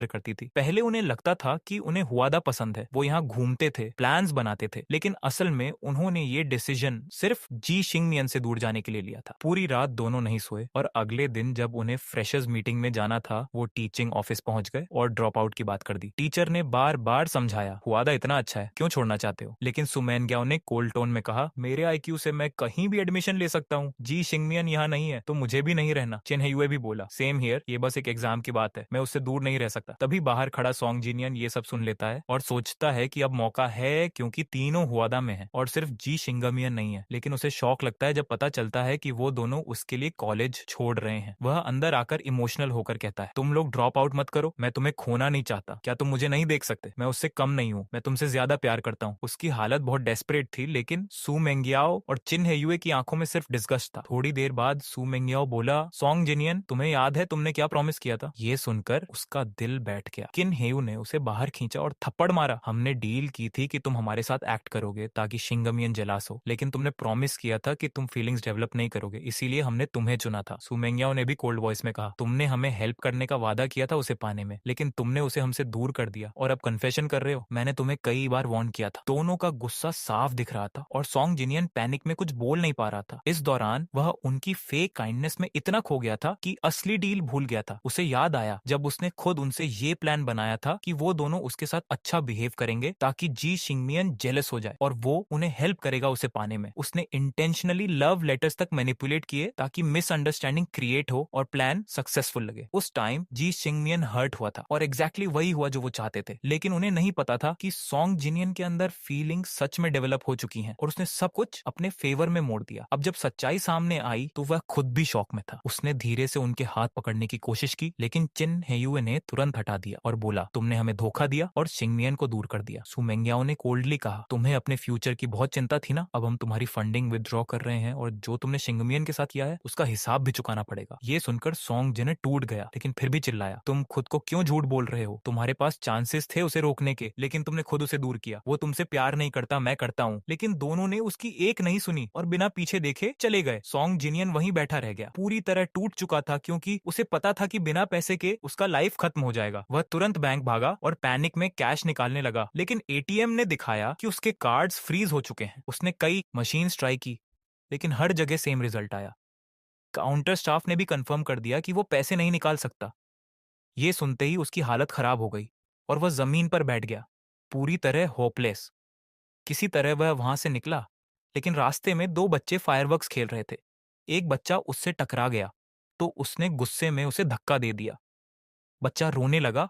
करती थी। पहले उन्हें लगता था कि उन्हें हुआदा पसंद है, वो यहाँ घूमते थे, प्लान्स बनाते थे, लेकिन असल में उन्होंने ये डिसीजन सिर्फ जी शिंगमियन से दूर जाने के लिए लिया था। पूरी रात दोनों नहीं सोए और अगले दिन जब उन्हें फ्रेशर्स मीटिंग में जाना था, वो टीचिंग ऑफिस पहुंच गए और ड्रॉप आउट की बात कर दी। टीचर ने बार बार समझाया, हुआदा इतना अच्छा है, क्यों छोड़ना चाहते हो? लेकिन सुमैन ग्याओ ने कोल्ड टोन में कहा, मेरे आईक्यू से मैं कहीं भी एडमिशन ले सकता हूँ, जी शिंगमियन यहाँ नहीं है तो मुझे भी नहीं रहना। चिन हेयुए भी बोला, सेम हियर, ये बस एक एग्जाम की बात है, मैं उससे दूर नहीं रह सकता। तभी बाहर खड़ा सॉन्ग जिनियन ये सब सुन लेता है और सोचता है कि अब मौका है, क्योंकि तीनों हुआदा में है और सिर्फ जी शिंगमियन नहीं है। लेकिन उसे शौक लगता है जब पता चलता है कि वो दोनों उसके लिए कॉलेज छोड़ रहे हैं। वह अंदर आकर इमोशनल होकर कहता है, तुम लोग ड्रॉप आउट मत करो, मैं तुम्हें खोना नहीं चाहता। क्या तुम मुझे नहीं देख सकते? मैं उससे कम नहीं हूँ, मैं तुमसे ज्यादा प्यार करता हूँ। उसकी हालत बहुत डेस्परेट थी, लेकिन सू मेंगियाओ और चिन हेयुए की आंखों में सिर्फ डिस्गस्ट था। थोड़ी देर बाद सू मेंगियाओ बोला, सॉन्ग जिनियन, तुम्हें याद है तुमने क्या प्रॉमिस किया था? ये सुनकर उसका दिल बैठ गया। किन हेयू ने उसे बाहर खींचा और थप्पड़ मारा। हमने डील की थी कि तुम हमारे साथ एक्ट करोगे ताकि शिंगमियन जेलस हो, लेकिन तुमने प्रॉमिस किया था कि तुम फीलिंग्स डेवलप नहीं करोगे, इसीलिए हमने तुम्हें चुना था। सू मेंगियाओ ने भी कोल्ड वॉइस में कहा, तुमने हमें हेल्प करने का वादा किया था उसे पाने में, लेकिन तुमने उसे हमसे दूर कर दिया और अब कन्फेशन कर रहे हो। मैंने तुम्हें कई बार वार्न किया था। दोनों का गुस्सा साफ दिख रहा था और सॉन्ग जिनियन पैनिक में कुछ बोल नहीं पा रहा था। इस दौरान वह उनकी फेक काइंडनेस में इतना खो गया था कि असली डील भूल गया था। उसे याद आया जब उसने खुद उनसे ये प्लान बनाया था कि वो दोनों उसके साथ अच्छा बिहेव करेंगे ताकि जी शिंगमियन जेलस हो जाए और वो उन्हें हेल्प करेगा उसे पाने में। उसने इंटेंशनली लव लेटर्स तक मैनिपुलेट किए ताकि मिसअंडरस्टैंडिंग क्रिएट हो और प्लान सक्सेसफुल लगे। उस टाइम जी शिंगमियन हर्ट हुआ था और एग्जैक्टली वही हुआ जो वो चाहते थे, लेकिन उन्हें नहीं पता था कि सॉन्ग जिनियन के अंदर फीलिंग सच में डेवलप हो चुकी हैं और उसने सब कुछ अपने फेवर में मोड़ दिया। अब जब सच्चाई सामने आई तो वह खुद भी शॉक में था। उसने धीरे से उनके हाथ पकड़ने की कोशिश की, लेकिन चिन हेयुए ने तुरंत हटा दिया और बोला, तुमने हमें धोखा दिया और शिंगमियन को दूर कर दिया। सू मेंगियाओ ने कोल्डली कहा, तुम्हें अपने फ्यूचर की बहुत चिंता थी ना, अब हम तुम्हारी फंडिंग विदड्रॉ कर रहे हैं और जो तुमने शिंगमियन के साथ किया है उसका हिसाब भी चुकाना पड़ेगा। ये सुनकर सॉन्ग जिन टूट गया, लेकिन फिर भी चिल्लाया, तुम खुद को क्यों झूठ बोल रहे हो? तुम्हारे पास चांसेस थे उसे रोकने के, लेकिन तुमने खुद उसे दूर किया। वो तुमसे प्यार नहीं करता, मैं करता हूँ। लेकिन दोनों ने उसकी एक नहीं सुनी और बिना पीछे देखे चले गए। सॉन्ग जिनियन वहीं बैठा रह गया, पूरी तरह टूट चुका था, क्योंकि उसे पता था कि बिना पैसे के उसका लाइफ खत्म हो जाएगा। वह तुरंत बैंक भागा और पैनिक में कैश निकालने लगा, लेकिन एटीएम ने दिखाया कि उसके कार्ड्स फ्रीज हो चुके हैं। उसने कई मशीन्स ट्राई की, लेकिन हर जगह सेम रिजल्ट आया। काउंटर स्टाफ ने भी कंफर्म कर दिया कि वो पैसे नहीं निकाल सकता। ये सुनते ही उसकी हालत खराब हो गई और वह जमीन पर बैठ गया, पूरी तरह होपलेस। किसी तरह वह वहां से निकला, लेकिन रास्ते में दो बच्चे फायरवर्क्स खेल रहे थे। एक बच्चा उससे टकरा गया तो उसने गुस्से में उसे धक्का दे दिया। बच्चा रोने लगा